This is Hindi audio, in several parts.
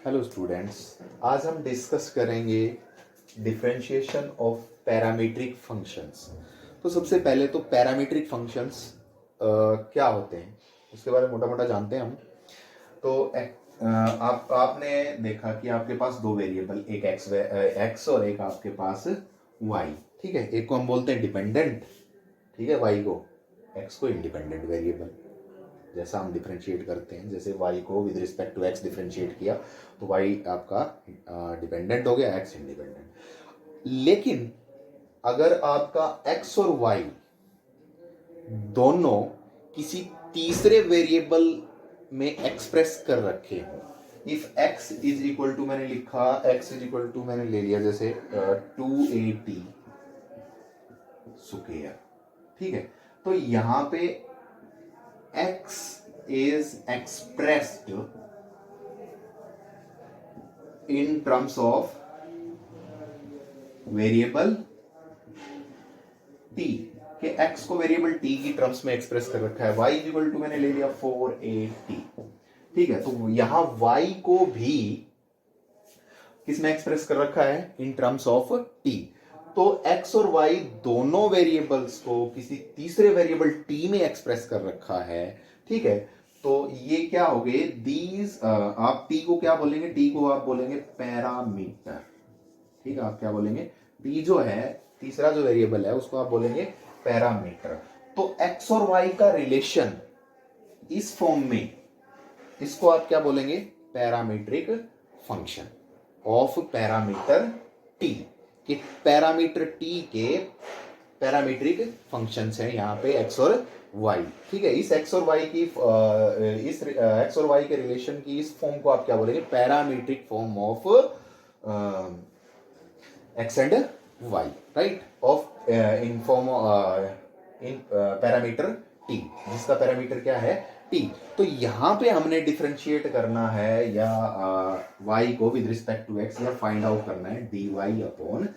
हेलो स्टूडेंट्स, आज हम डिस्कस करेंगे डिफरेंशिएशन ऑफ पैरामीट्रिक फंक्शंस। तो सबसे पहले तो पैरामीट्रिक फंक्शंस क्या होते हैं उसके बारे में मोटा मोटा जानते हैं हम। तो आपने देखा कि आपके पास दो वेरिएबल, एक एक्स और एक आपके पास वाई। ठीक है, एक को हम बोलते हैं डिपेंडेंट, ठीक है, वाई को, एक्स को इंडिपेंडेंट वेरिएबल। जैसा हम डिफरेंशिएट करते हैं, जैसे y को with respect to x differentiate किया तो y आपका डिपेंडेंट हो गया, x इंडिपेंडेंट। लेकिन अगर आपका x और y दोनों किसी तीसरे वेरिएबल में एक्सप्रेस कर रखे हो, if x is equal to, मैंने लिखा x इज इक्वल टू, मैंने ले लिया जैसे 2at स्क्वायर। ठीक है, तो यहां पे x is expressed in terms of variable t, के x को वेरिएबल t की टर्म्स में एक्सप्रेस कर रखा है। y इक्वल टू मैंने ले लिया 4at। ठीक है, तो यहां y को भी किस में एक्सप्रेस कर रखा है, इन टर्म्स ऑफ t। तो x और y दोनों वेरिएबल्स को किसी तीसरे वेरिएबल t में एक्सप्रेस कर रखा है। ठीक है, तो ये क्या हो गए दीज, आप t को क्या बोलेंगे, t को आप बोलेंगे पैरामीटर। ठीक है, आप क्या बोलेंगे, t जो है तीसरा जो वेरिएबल है उसको आप बोलेंगे पैरामीटर। तो x और y का रिलेशन इस फॉर्म में, इसको आप क्या बोलेंगे, parametric function of parameter t, कि पैरामीटर t के पैरामीट्रिक फंक्शंस हैं यहाँ पे x और y। ठीक है, इस x और y की इस x और y के रिलेशन की इस फॉर्म को आप क्या बोलेंगे, parametric form of x and y, right, of in form in parameter t, जिसका पैरामीटर क्या है, t। तो यहां पे हमने डिफरेंशिएट करना है या y को विद रिस्पेक्ट टू x, या फाइंड आउट करना है dy अपॉन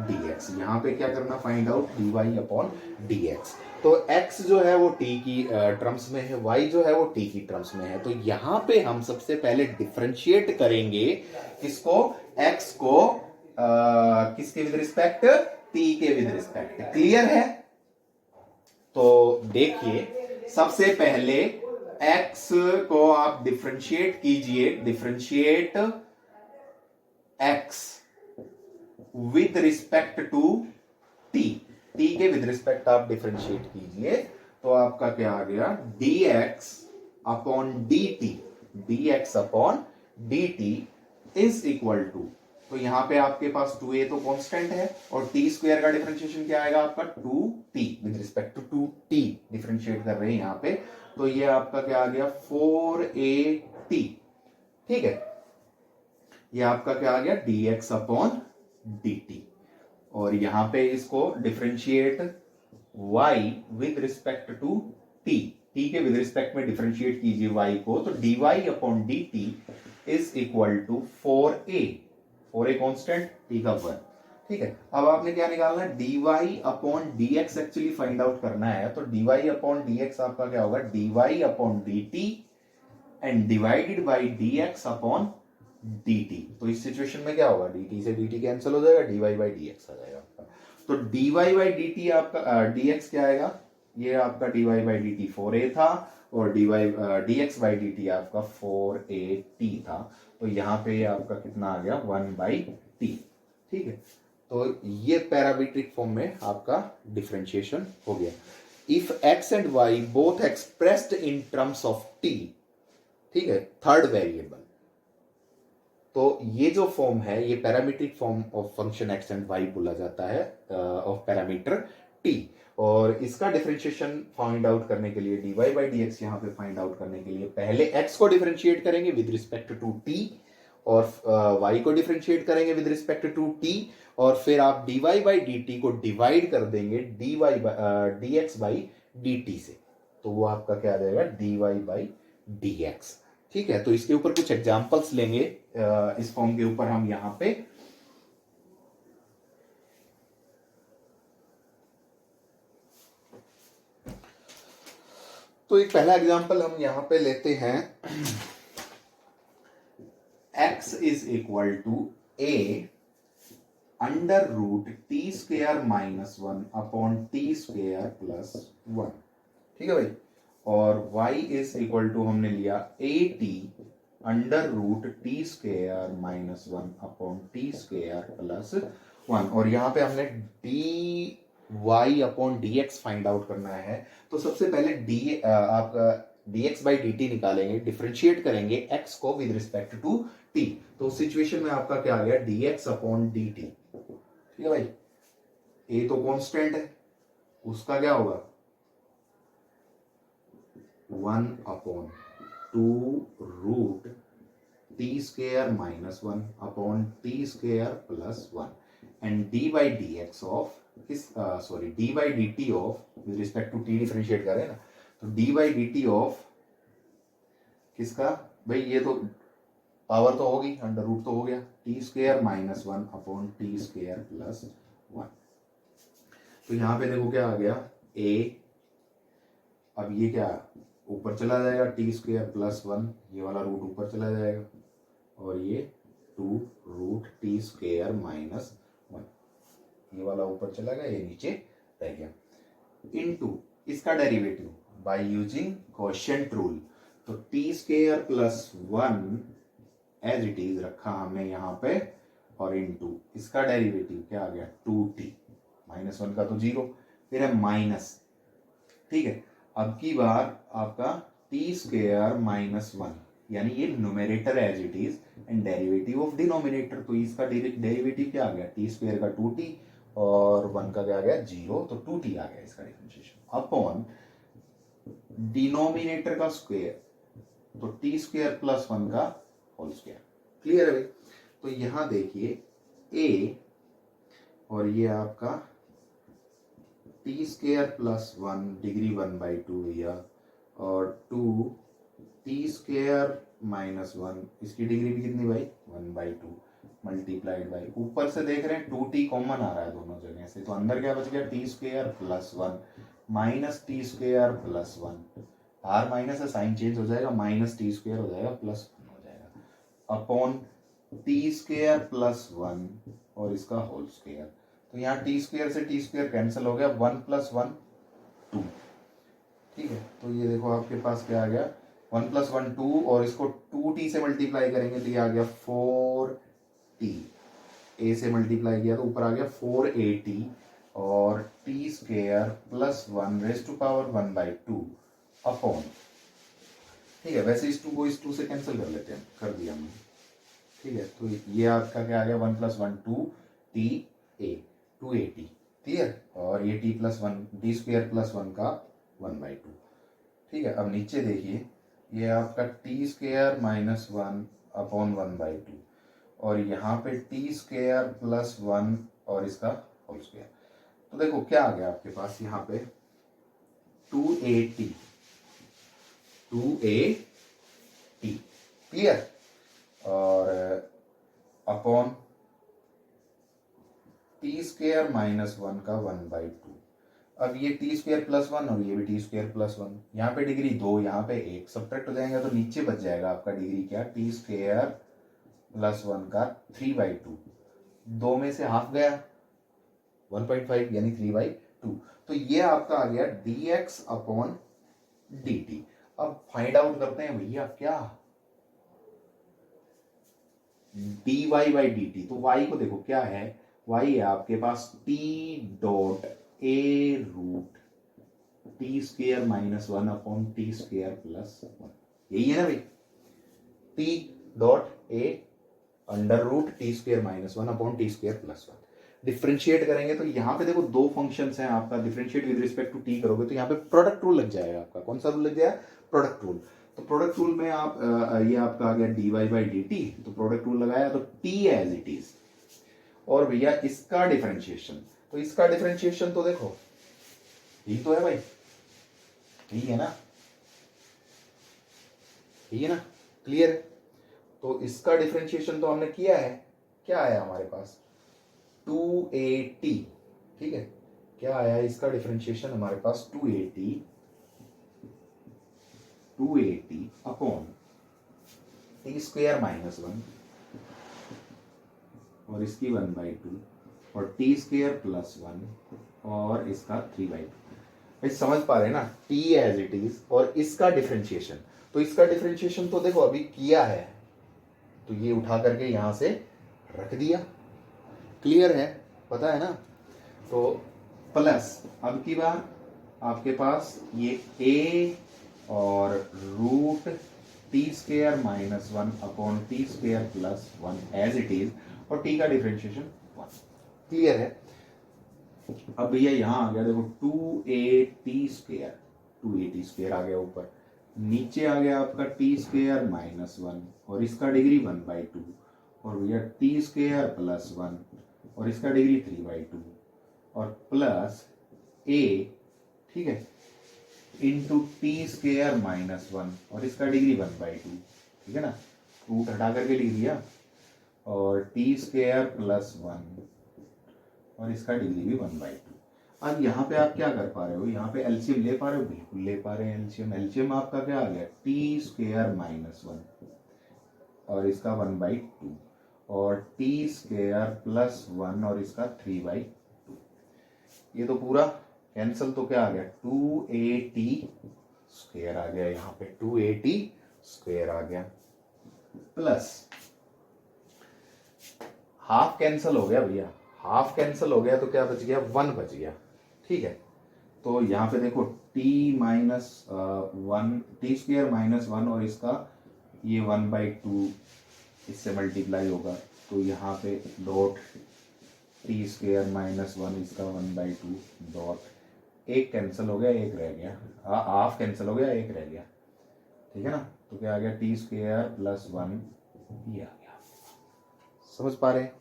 dx। यहां पे क्या करना, find out dy upon dx। तो x जो है वो t की टर्म्स में है, y जो है वो t की टर्म्स में है। तो यहां पे हम सबसे पहले डिफरेंशिएट करेंगे किसको, x को किसके विद रिस्पेक्ट, t के विद रिस्पेक्ट। क्लियर है? तो देखिए, सबसे पहले x को आप डिफरेंशिएट कीजिए, differentiate x with respect to t, t के विद रिस्पेक्ट आप डिफरेंशिएट कीजिए तो आपका क्या आ गया, dx upon dt, dx upon dt is equal to, तो यहां पे आपके पास 2a तो कांस्टेंट है और t स्क्वायर का डिफरेंशिएशन क्या आएगा आपका 2t with respect to 2t differentiate कर रहे हैं यहां पे, तो ये आपका क्या आ गया 4at। ठीक है, ये आपका क्या आ गया dx अपॉन dt, और यहां पे इसको differentiate y with respect to t, t के विद रिस्पेक्ट में डिफरेंशिएट कीजिए y को, तो dy upon dt is equal to 4a, 4a constant, t का 1। ठीक है, अब आपने क्या निकालना है, dy upon dx actually find out करना है। तो dy अपॉन dx आपका क्या होगा, dy upon dt and divided by dx upon dt। तो इस सिचुएशन में क्या होगा, dt से dt कैंसिल हो जाएगा, dy बाई dx आ जाएगा आपका। तो dy बाई dt आपका dx क्या आएगा, ये आपका dy बाई dt 4a था और dx बाई dt आपका 4at था। तो यहाँ पे आपका कितना आ गया 1 बाई t। ठीक है, तो ये पैरामीट्रिक फॉर्म में आपका डिफरेंशिएशन हो गया। If x and y both expressed in terms of t, ठीक है, थर्ड वेरिएबल, तो ये जो फॉर्म है ये parametric form of function x and y बोला जाता है ऑफ पैरामीटर t। और इसका डिफरेंशिएशन फाइंड आउट करने के लिए dy बाई dx यहाँ पे फाइंड आउट करने के लिए पहले x को डिफरेंशिएट करेंगे विद रिस्पेक्ट टू t, और y को डिफरेंशिएट करेंगे विद रिस्पेक्ट टू t, और फिर आप dy बाई dt को डिवाइड कर देंगे dx बाई dt से, तो वो आपका क्या आ जाएगा dy बाई dx। ठीक है, तो इसके ऊपर कुछ एग्जांपल्स लेंगे, इस फॉर्म के ऊपर हम यहां पे तो एक पहला एग्जांपल हम यहां पे लेते हैं, x is equal to A under root T square minus one upon T square plus one, ठीक है भाई। और y इज इक्वल टू हमने लिया A T under root T square minus one upon T square plus one, और यहाँ पे हमने D Y upon D X find out करना है। तो सबसे पहले आपका dx बाई डी टी निकालेंगे, डिफ्रेंशिएट करेंगे x को विद रिस्पेक्ट टू t। तो सिचुएशन में आपका क्या आ गया, dx अपॉन डी टी, ठीक है भाई। a तो कांस्टेंट है, उसका क्या होगा 1 upon 2 root T square minus one upon T square plus one, and D by D X of D by D T of with respect to T differentiate करें ना, तो D by D T of किसका भाई, ये तो पावर तो होगी, अंडर रूट तो हो गया, T square minus one upon T square plus one. तो यहां पे देखो क्या आ गया a, अब ये क्या ऊपर चला जाएगा टी स्क्वेयर प्लस वन, ये वाला रूट ऊपर चला जाएगा, और ये 2 root T square minus one, ये वाला ऊपर चला गया, ये नीचे रह गया, इनटू इसका derivative by using quotient rule. तो T square plus one as it is रखा हमने यहाँ पे, और इनटू इसका डेरिवेटिव क्या आ गया 2t, माइनस वन का तो जीरो, फिर है माइनस, ठीक है। अब की बार आपका टी स्क्वेयर माइनस वन, यानी ये numerator as it is and derivative of denominator, तो इसका डेरिवेटिव क्या आ गया टी स्क्वेयर का 2t और वन का क्या आ गया जीरो, तो 2t आ गया इसका डिफरेंशिएशन, अपॉन डिनोमिनेटर का स्क्वायर, तो टी स्क्वेयर प्लस वन का होल स्क्वायर। क्लियर है भाई। तो यहां देखिए a, और ये आपका T square plus one degree 1/2 भैया, और 2 टी स्क्वेयर माइनस वन, इसकी डिग्री भी कितनी भाई 1/2 मल्टीप्लाइड बाई, ऊपर से देख रहे हैं 2t कॉमन आ रहा है दोनों जगह से, तो अंदर क्या बच गया T square plus one minus T square plus one, or minus है साइन चेंज हो जाएगा, माइनस टी स्क्वेयर हो जाएगा प्लस वन हो जाएगा, upon T square plus one और इसका होल स्क्वेयर। तो यहाँ टी स्क्वेयर से टी स्क्वेयर कैंसिल हो गया, 1 + 1 2, ठीक है। तो ये देखो आपके पास क्या आ गया 1 + 1 2, और इसको 2t से मल्टीप्लाई करेंगे तो ये आ गया 4t, a से मल्टीप्लाई किया तो ऊपर आ गया 4at, और T square plus one raise to power 1/2 upon, ठीक है। वैसे इस 2 को इस 2 से कैंसिल कर लेते हैं, कर दिया हमने, ठीक है। तो ये आपका क्या आ गया 1 + 1 2ta 2at, क्लियर, और ये t + 1 d square plus one का 1/2, ठीक है। अब नीचे देखिए ये आपका T square minus one upon 1/2, और यहाँ पे टी स्क्वेयर प्लस वन और इसका होल स्क्वेयर। तो देखो क्या आ गया आपके पास यहाँ पे 2at, क्लियर, और upon T square minus one का 1/2। अब ये टी स्क्वेयर प्लस वन और ये भी टी स्क्वेयर प्लस वन, यहाँ पे डिग्री 2, यहाँ पे 1, सब्ट्रैक्ट हो जाएंगे तो नीचे बच जाएगा आपका डिग्री क्या टी स्क्वेयर प्लस वन का 3/2, 2 में से हाफ गया 1.5 यानी 3/2। तो ये आपका आ गया dx अपॉन dt। अब फाइंड आउट करते हैं भैया क्या dy बाई dt। तो y को देखो क्या है, y है आपके पास t dot a root T square minus one upon T square plus one, यही है ना भाई, t dot a under root T square minus one upon T square plus one. Differentiate करेंगे तो यहाँ पे देखो दो फंक्शंस हैं आपका, differentiate with respect to T करोगे तो यहाँ पे प्रोडक्ट रूल लग जाएगा आपका। कौन सा रूल लग जाएगा, प्रोडक्ट रूल। तो प्रोडक्ट रूल में आप ये आपका आ गया dy बाई डी टी, तो प्रोडक्ट रूल लगाया तो t एज इट इज, और भैया इसका डिफरेंशिएशन, तो इसका डिफरेंशिएशन तो देखो यही तो है भाई, यही है ना, यही है ना, क्लियर है। तो इसका डिफरेंशिएशन तो हमने किया है, क्या आया हमारे पास 2at, ठीक है। क्या आया इसका डिफरेंशिएशन हमारे पास 2at upon T square minus one और इसकी 1/2 और टी स्क्वायर प्लस 1 और इसका 3/2। समझ पा रहे हैं ना, टी एज इट इज और इसका डिफरेंशिएशन। तो इसका डिफरेंशिएशन तो देखो अभी किया है, तो ये उठा करके यहां से रख दिया, क्लियर है, पता है ना। तो प्लस अब की बार आपके पास ये a और root T square minus 1 upon T square plus 1 as it is, और t का डिफरेंशिएशन 1, क्लियर है। अब भैया यहां आ गया देखो 2a स्क्वेयर, 2a आ गया ऊपर, नीचे आ गया आपका टी स्क्वेयर माइनस 1 और इसका डिग्री 1/2 और भैया टी स्क्वेयर प्लस 1 और इसका डिग्री 3/2 और प्लस a, ठीक है, इंटू टी स्क्वेयर माइनस 1 और इसका डिग्री 1/2, ठीक है ना, रूट हटा करके लिख दिया, और टी स्क्वेयर प्लस 1 और इसका डिग्री भी 1/2। अब यहाँ पे आप क्या कर पा रहे हो, यहाँ पे एलसीएम ले पा रहे हो, बिल्कुल ले पा रहे हैं एलसीएम। एलसीएम आपका क्या आ गया, टी स्क्वेयर माइनस 1 और इसका 1/2 और टी स्क्वेयर प्लस 1 और इसका 3/2। ये तो पूरा कैंसल, तो क्या आ गया 2at स्क्वेयर आ गया, यहाँ पे 2at स्क्वेयर आ गया, प्लस हाफ कैंसल हो गया भैया, हाफ कैंसल हो गया तो क्या बच गया, 1 बच गया, ठीक है। तो यहाँ पे देखो t minus 1, T square minus 1 और इसका ये 1/2 इससे मल्टीप्लाई होगा, तो यहाँ पे डॉट टी स्क्वेयर माइनस 1 इसका 1/2 डॉट, एक कैंसिल हो गया, एक रह गया, हाफ कैंसिल हो गया, एक रह गया, ठीक है ना। तो क्या आ गया, टी स्क्वेयर प्लस 1 ये आ गया, समझ पा रहे हैं।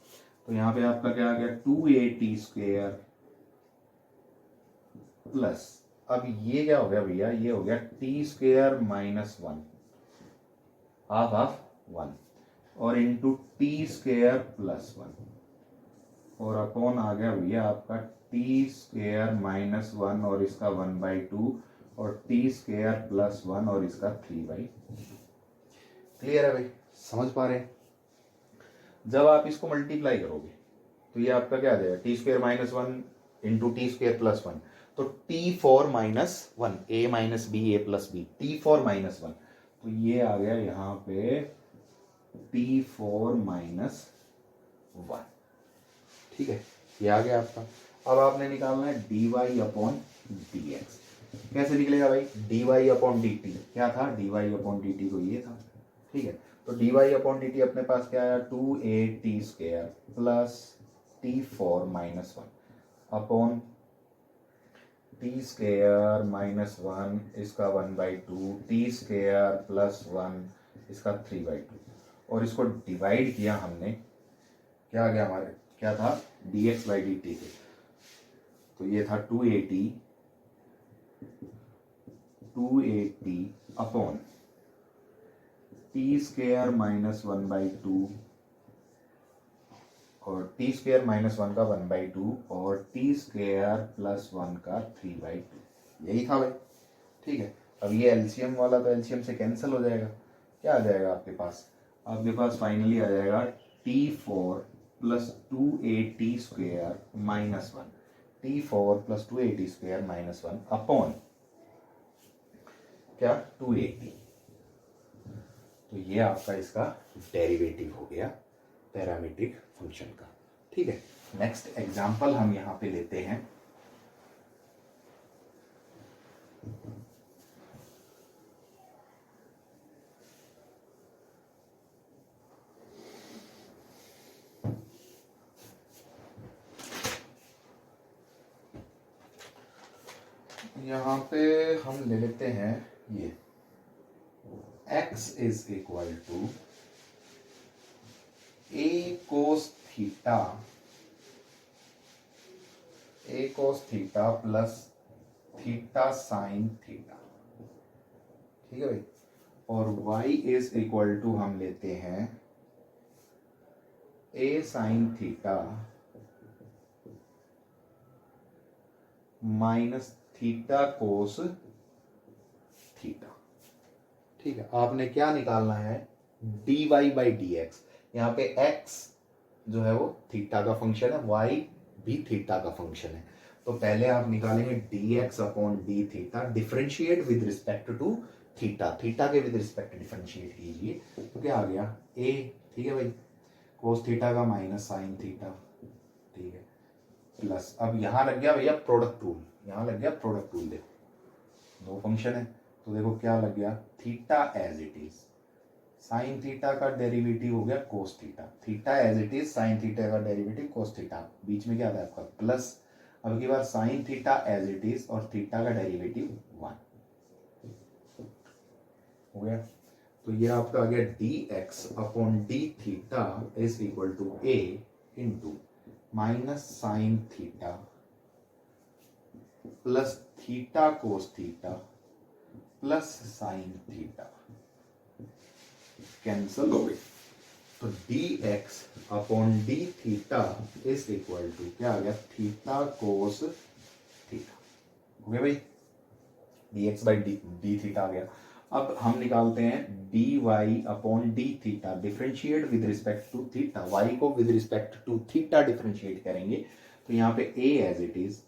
तो यहाँ पे आपका क्या आ गया 2at स्क्वेयर प्लस, अब ये क्या हो गया भैया, ये हो गया T square minus 1 half half 1 और इंटू टी स्क्वेयर प्लस 1 और अपॉन आ गया भैया आपका टी स्क्वेयर माइनस 1 और इसका 1/2 और टी स्क्वेयर प्लस 1 और इसका 3/2। क्लियर है भाई, समझ पा रहे हैं। जब आप इसको मल्टीप्लाई करोगे तो ये आपका क्या आ जाएगा, T square minus 1 into T square plus 1, तो t4 minus 1, a minus B A plus B, t4 minus 1, तो ये आ गया यहाँ पे t4 माइनस 1, ठीक है, ये आ गया आपका। अब आपने निकालना है dy अपॉन dx। कैसे निकलेगा भाई, dy अपॉन dt क्या था, dy अपॉन dt तो ये था, ठीक है। तो dy अपॉन dt अपने पास क्या आया, 2at square plus t4 minus 1 upon T square minus 1 इसका 1/2 टी स्क्वेयर प्लस 1 इसका 3/2 और इसको डिवाइड किया हमने, क्या आ गया हमारे, क्या था dx/dt के, तो ये था 2at upon T square minus 1/2 और टी स्क्वेयर माइनस 1 का 1/2 और टी स्क्वेयर प्लस 1 का 3/2, यही था भाई, ठीक है। अब ये एलसीएम वाला तो एलसीएम से कैंसिल हो जाएगा, क्या आ जाएगा आपके पास, आपके पास फाइनली आ जाएगा t4 plus 2at square minus 1, t4 plus 2at square minus 1 upon क्या 2at। तो ये आपका इसका डेरिवेटिव हो गया पैरामीट्रिक फंक्शन का, ठीक है। नेक्स्ट एग्जांपल हम यहां पे लेते हैं, यहां पे हम ले लेते हैं ये x is equal to a cos theta plus theta sine theta, ठीक है भाई, और y इज इक्वल टू हम लेते हैं a sine theta minus theta cos theta, ठीक है। आपने क्या निकालना है, dy बाई dx, यहाँ पे x जो है वो थीटा का फंक्शन है, y भी थीटा का फंक्शन है। तो पहले आप निकालेंगे dx upon D theta, differentiate with respect to theta, theta के विद रिस्पेक्ट डिफरेंशिएट कीजिए तो क्या आ गया a, ठीक है भाई, कोस थीटा का माइनस साइन थीटा, ठीक है, प्लस अब यहां लग गया भैया प्रोडक्ट रूल, यहां लग गया प्रोडक्ट रूल, देखो दो फंक्शन है तो देखो क्या लग गया, theta as it is sine theta का डेरिवेटिव हो गया cos theta, theta as it is sine theta का डेरिवेटिव कोस थीटा, बीच में क्या था आपका प्लस, अब की बार sine theta as it is और थीटा का डेरिवेटिव 1 हो गया। तो ये आपका आ गया D X upon D theta is equal to A into minus sine theta plus theta cos theta plus sign theta, cancel हो गई। तो D X upon D theta is equal to क्या आ गया, थीटा कोस थीटा, हो गया भाई, D X by D theta आ गया। अब हम निकालते हैं D Y upon D theta, differentiate with respect to theta, Y को with respect to theta differentiate करेंगे तो यहाँ पे A as it is,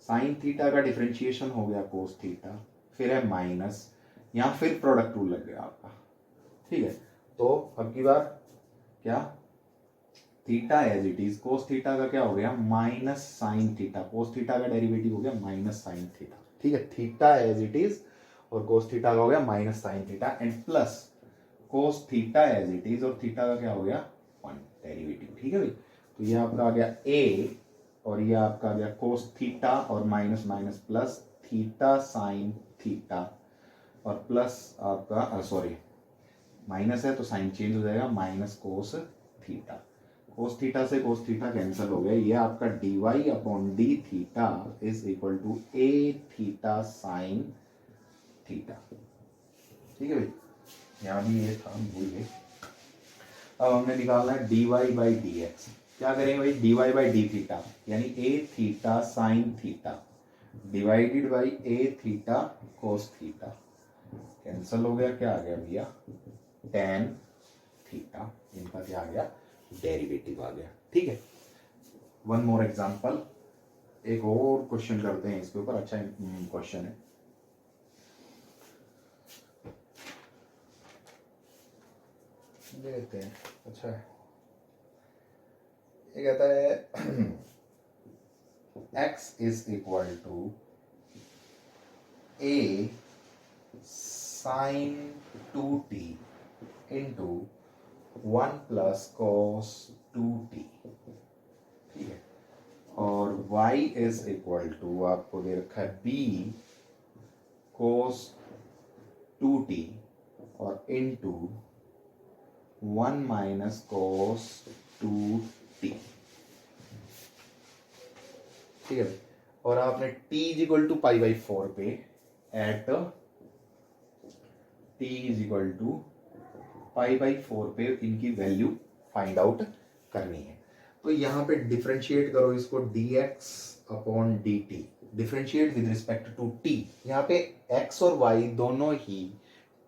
sine theta का डिफ्रेंशिएशन हो गया कोस थीटा, फिर है माइनस, यहाँ फिर प्रोडक्ट रूल लग गया आपका, ठीक है। तो अब की बार क्या, theta as it is, cos theta का क्या हो गया minus sine theta, cos theta का डेरिवेटिव हो गया माइनस साइन थीटा, ठीक है, थीटा एज इट इज और कोस थीटा का हो गया minus sine theta and plus cos theta as it is और थीटा का क्या हो गया 1 डेरिवेटिव, ठीक है भाई। तो ये आपका आ गया ए और ये आपका आ गया कोस थीटा और minus minus plus theta sine theta और प्लस आपका सॉरी माइनस है तो साइन चेंज हो जाएगा, minus cos theta, cos theta से कोस थीटा कैंसिल हो गया, ये आपका D Y upon D theta is equal to A theta sine theta, ठीक है भाई, यहाँ भी ये था भूल गए। अब हमने निकालना है D Y by D X, क्या करेंगे भाई, D Y by D theta यानी A theta sine theta divided by A theta cos theta, cancel हो गया, क्या आ गया भैया टेन थीटा, इनका क्या आ गया डेरिवेटिव आ गया, ठीक है। वन मोर एग्जांपल, एक और क्वेश्चन करते हैं इसके ऊपर, अच्छा क्वेश्चन है, देखते हैं, अच्छा है, ये कहता है x is equal to a sine 2t into 1 plus cos 2t, ठीक है, और y इज इक्वल टू आपको दे रखा है b कोस 2t और इंटू 1 माइनस कॉस 2t, ठीक है, और आपने t is equal to pi by 4 पे at t is equal to pi by 4 पे इनकी वैल्यू फाइंड आउट करनी है। तो यहाँ पे डिफरेंशिएट करो इसको dx upon dt, differentiate with respect to t, यहाँ पे x और y दोनों ही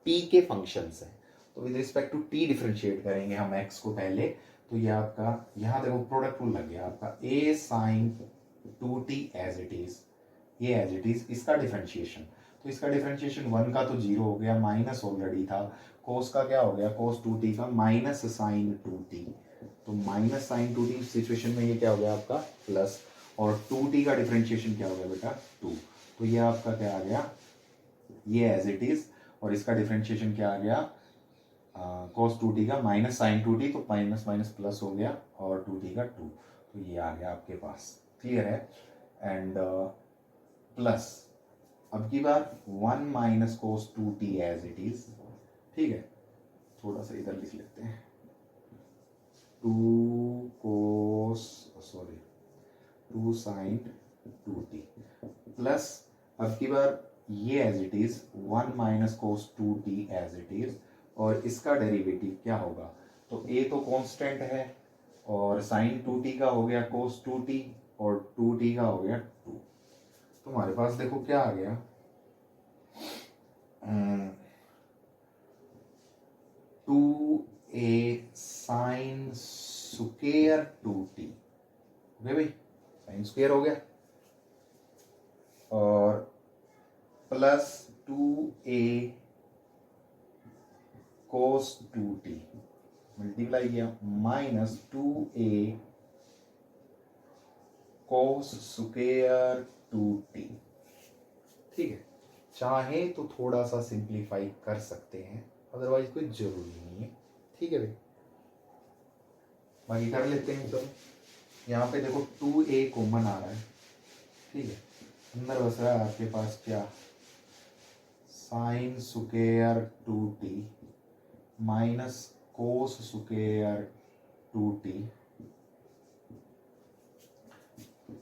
t के फंक्शंस हैं, तो with respect to t differentiate करेंगे हम x को पहले, तो ये आपका यहाँ देखो प्रोडक्ट रूल लग गया आपका a sine 2t as it is, ये एज इट इज, इसका डिफरेंशिएशन, तो इसका डिफरेंशिएशन 1 का तो 0 हो गया, माइनस ऑलरेडी था, कोस का क्या हो गया कोस 2t का माइनस साइन 2t, तो माइनस साइन 2t सिचुएशन में ये क्या हो गया आपका प्लस, और 2t का डिफरेंशिएशन क्या हो गया बेटा 2, तो ये आपका क्या आ गया ये एज इट इज, और इसका डिफरेंशिएशन क्या आ गया कोस 2t का माइनस साइन 2t, तो माइनस माइनस प्लस हो गया और 2t का 2, तो ये आ गया आपके पास, क्लियर है, एंड प्लस अब की बार 1 minus cos 2t as it is, ठीक है, थोड़ा सा इधर लिख लेते हैं 2 कोस सॉरी 2 साइन 2t प्लस अब की बार ये as it is 1 minus cos 2t as it is, और इसका डेरिवेटिव क्या होगा, तो a तो कांस्टेंट है और साइन 2t का हो गया कोस 2t और 2t का हो गया 2, तो हमारे पास देखो क्या आ गया 2a sine square two T, okay भाई, साइन स्क्वायर हो गया, और plus 2a cos 2t multiply किया minus 2a cos square 2t। ठीक है, चाहे तो थोड़ा सा सिंप्लीफाई कर सकते हैं, अदरवाइज कोई जरूरी नहीं है। ठीक है भाई, बाकी कर लेते हैं। चलो यहाँ पे देखो 2a कॉमन आ रहा है, ठीक है, अंदर बस रहा है आपके पास क्या, sine square 2t minus cos square 2t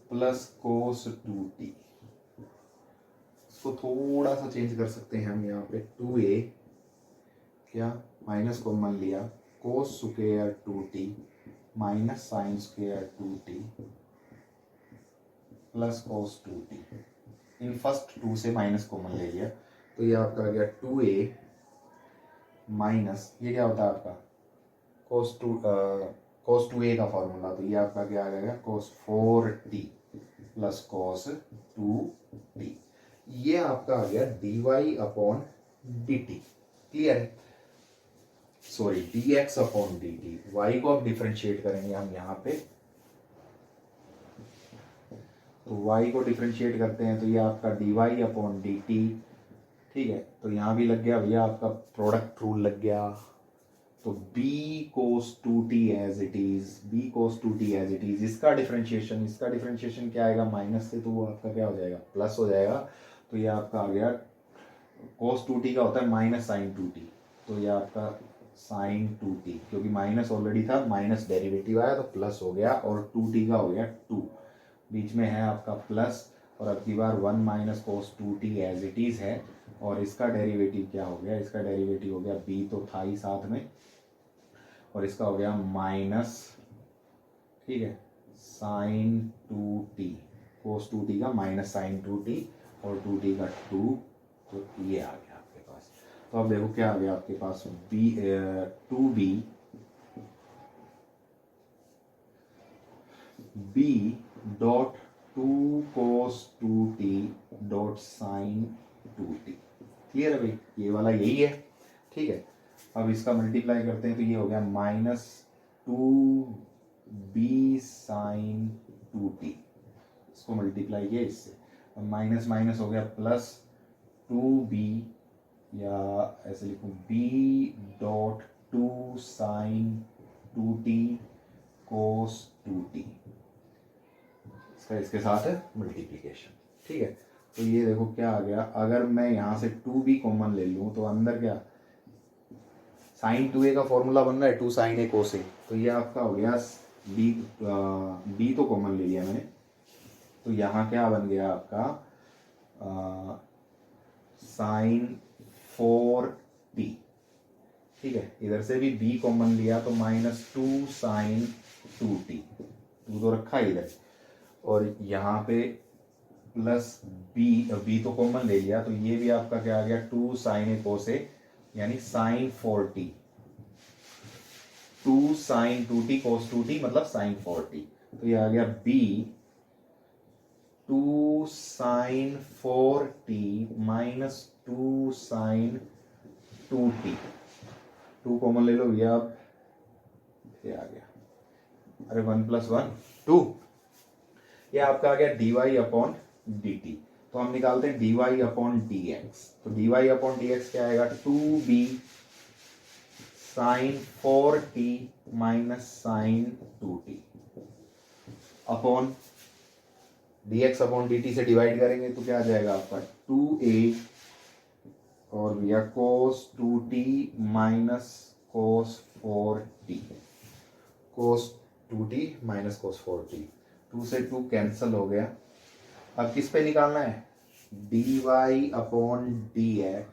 plus cos 2t। इसको थोड़ा सा चेंज कर सकते हैं हम, यहाँ पे 2a क्या माइनस कॉमन लिया, cos square 2t minus sine square 2t plus cos 2t। In first 2 से माइनस कॉमन ले लिया, तो ये आपका आ गया 2a माइनस, ये क्या होता है आपका कोस 2a का फॉर्मूला, तो ये आपका क्या आ जाएगा कोस 4t प्लस कोस 2t। ये आपका आ गया dy अपॉन dt। क्लियर है, sorry dx upon dt। y को अब डिफरेंशिएट करेंगे हम यहाँ पे, तो y को डिफरेंशिएट करते हैं, तो ये आपका dy अपॉन dt। ठीक है, तो यहाँ भी लग गया भैया आपका प्रोडक्ट रूल लग गया, तो b cos 2t as it is, b cos 2t as it is, इसका डिफरेंशिएशन क्या आएगा माइनस से, तो वो आपका क्या हो जाएगा प्लस हो जाएगा। तो ये आपका आ गया cos 2t का होता है माइनस साइन 2t, तो ये आपका साइन 2t, क्योंकि माइनस ऑलरेडी था, माइनस डेरिवेटिव आया तो प्लस हो गया, और 2t का हो गया 2, बीच में है आपका प्लस, और अब की बार 1 minus cos 2t as it is है, और इसका डेरिवेटिव क्या हो गया, इसका डेरिवेटिव हो गया b तो था ही साथ में, और इसका हो गया माइनस, ठीक है, साइन 2t, कोस 2t का माइनस साइन 2t, और 2t का 2, तो ये आ गया आपके पास। तो अब देखो क्या आ गया आपके पास, b 2b b dot 2 cos 2t dot sine 2t। Clear है भाई, ये वाला यही है। ठीक है, अब इसका मल्टीप्लाई करते हैं, तो ये हो गया माइनस 2b साइन 2t, इसको मल्टीप्लाई किया इससे, अब माइनस माइनस हो गया प्लस 2b, या ऐसे लिखूं b डॉट 2 साइन 2t कोस 2t, इसका इसके साथ है मल्टीप्लिकेशन। ठीक है, तो ये देखो क्या आ गया, अगर मैं यहाँ से 2b कॉमन ले लूँ, तो अंदर क्या साइन 2a का फॉर्मूला बन रहा है 2 साइन a कोस a, तो ये आपका हो गया b तो कॉमन ले लिया मैंने, तो यहाँ क्या बन गया आपका साइन 4t। ठीक है, इधर से भी b कॉमन लिया, तो माइनस 2 साइन 2t, 2 तो रखा इधर, और यहाँ पे प्लस b तो कॉमन ले लिया, तो ये भी आपका क्या आ गया 2 साइन a कोस a, यानी साइन 4t, 2 साइन 2t कोस 2t मतलब साइन 4t, तो ये आ गया b 2 sine 4t minus 2 sine 2t, 2 common ले लो भैया, अब ये आ गया, अरे 1 प्लस 1 2, ये आपका आ गया dy अपॉन dt। तो हम निकालते हैं dy अपॉन dx, तो dy अपॉन dx क्या आएगा 2b sine 4t minus sine 2t upon dx upon dt से डिवाइड करेंगे, तो क्या आ जाएगा आपका 2a और भैया कोस 2t माइनस कोस 4t, कोस 2t माइनस कोस 4t, 2 से 2 कैंसिल हो गया। अब किस पे निकालना है, dy upon dx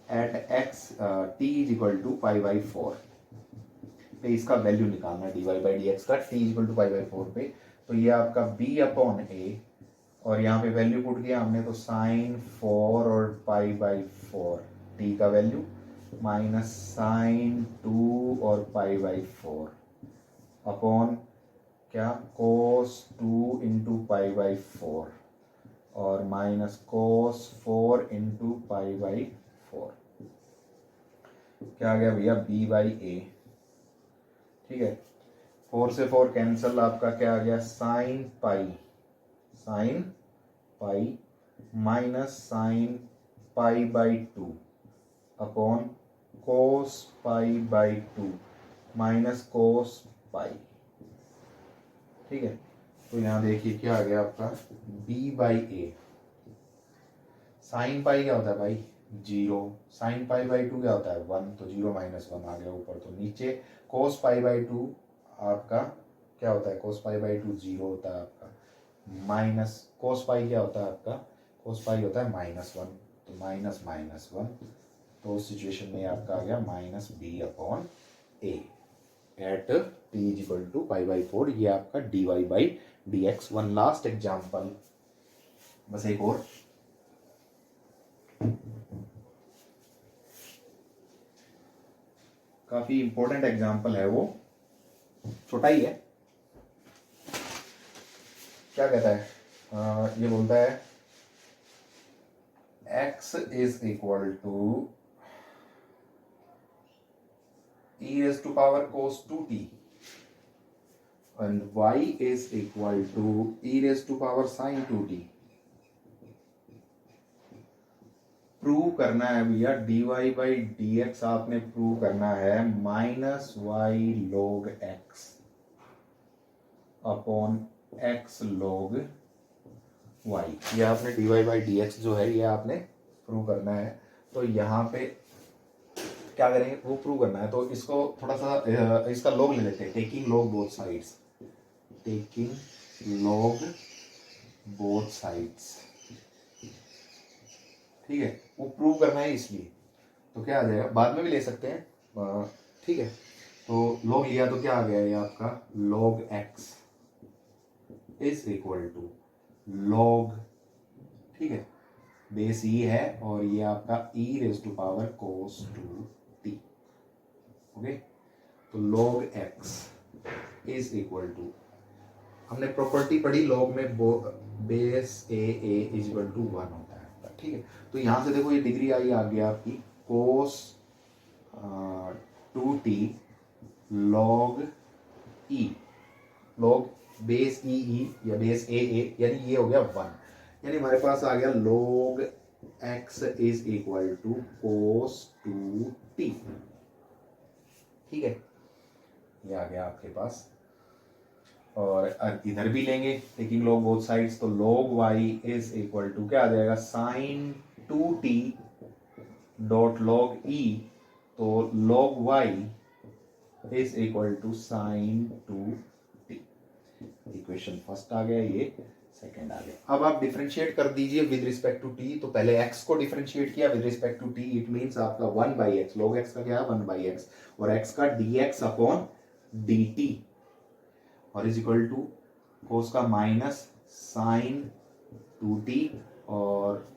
at x t is equal to pi by 4 पे, इसका वैल्यू निकालना है dy बाई dx का t is equal to pi by 4 पे, तो ये आपका b अपॉन a, और यहाँ पे वैल्यू पुट किया हमने, तो साइन 4 और पाई बाई 4 t का वैल्यू माइनस साइन 2 और पाई बाई 4 अपॉन क्या कोस 2 इंटू पाई बाई 4 और minus cos 4 into pi by 4। क्या आ गया भैया बी बाई ए। ठीक है, 4 से 4 कैंसल, आपका क्या आ गया sine pi minus sine pi by 2 upon cos pi by 2 minus cos pi. ठीक है, तो यहां देखिए क्या आ गया आपका b by A. Sine pi क्या होता है भाई 0, साइन पाई बाई 2 क्या होता है 1, तो 0 माइनस 1 आ गया ऊपर, तो नीचे कोस पाई बाई 2 आपका क्या होता है कोस पाई बाई 2 0 होता है आपका, माइनस कोस पाई क्या होता है आपका कोस पाई होता है -1, तो माइनस -1, तो उस सिचुएशन में आपका आ गया minus B upon A at T is equal to pi by 4। ये आपका D Y by D X. One last example, बस एक और, काफी इंपॉर्टेंट एग्जाम्पल है वो, छोटा ही है। क्या कहता है ये बोलता है x is equal to e raised to power cos 2t and y is equal to e raised to power sin 2t। Prove करना है भैया dy बाई डी एक्स, आपने प्रूव करना है minus Y log x upon x log y। ये आपने dy बाई डी एक्स जो है ये आपने प्रूव करना है। तो यहाँ पे क्या करेंगे वो प्रूव करना है, तो इसको थोड़ा सा इसका log ले लेते हैं, taking log both sides, taking log both sides. ठीक है, वो प्रूव करना है इसलिए, तो क्या आ जाएगा बाद में भी ले सकते हैं। ठीक है, तो log लिया तो क्या आ गया ये आपका log x is equal to log, ठीक है बेस ई है और ये आपका e raise to power cos 2t। Okay, तो log x is equal to, हमने प्रॉपर्टी पढ़ी log में base A is equal to 1 होता है। ठीक है, तो यहां से देखो ये डिग्री आई आ गया आपकी cos 2t log e, log base E या बेस ए यानी ये हो गया 1, यानी हमारे पास आ गया log x is equal to cos 2t। ठीक है, ये आ गया आपके पास, और इधर भी लेंगे टेकिंग log बोथ साइड्स, तो log y is equal to क्या आ जाएगा sin 2t dot log e, तो log y is equal to sin 2t। Equation first आ गया, ये सेकंड आ गया। अब आप डिफरेंशिएट कर दीजिए विद रिस्पेक्ट टू t, तो पहले x को डिफरेंशिएट किया with respect to t, it means आपका 1 बाई एक्स, log x का क्या है 1 बाई एक्स, और x का dx अपॉन dt और इज इक्वल टू कोस का माइनस साइन 2t और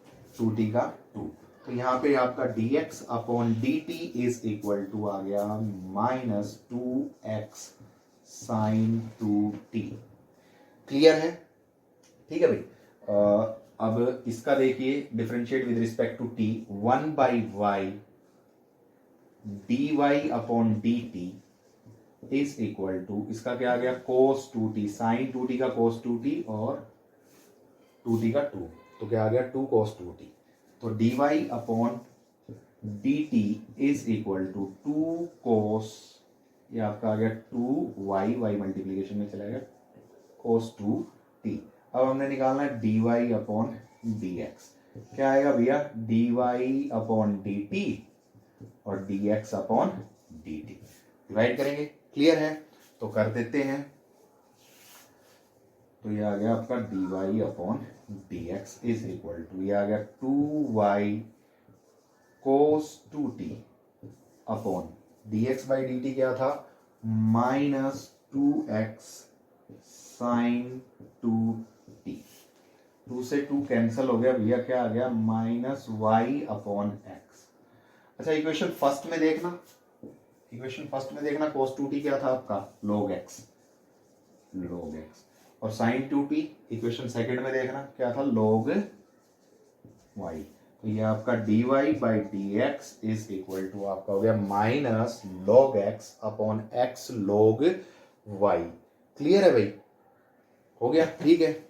2t का 2, तो यहाँ पे आपका dx upon dt is equal to आ गया minus 2x sign 2t। Clear है? ठीक है भाई। अब इसका देखिए differentiate with respect to t, 1 by Y dy upon dt is equal to, इसका क्या आ गया cos 2t, साइन 2t का cos 2t और 2t का 2, तो क्या आ गया 2 cos 2t, तो dy upon dt is equal to 2 cos, ये आपका आ गया 2y, y मल्टीप्लीकेशन में चला गया cos 2t। अब हमने निकालना है dy अपॉन dx, क्या आएगा भैया dy अपॉन dt और dx अपॉन dt, डिवाइड करेंगे। क्लियर है? तो कर देते हैं, तो ये आ गया आपका dy upon dx is equal to, ये आ गया 2y cos 2t upon dx by dt क्या था माइनस 2x साइन 2t, 2 से 2 कैंसल हो गया भैया, क्या आ गया माइनस y अपॉन x। अच्छा इक्वेशन फर्स्ट में देखना, इक्वेशन फर्स्ट में देखना cos 2t क्या था आपका log x, log x। और sin 2t इक्वेशन सेकंड में देखना क्या था, log y। तो ये आपका dy by D X is equal to आपका हो गया minus log x upon x log y। Clear है भाई, हो गया, ठीक है।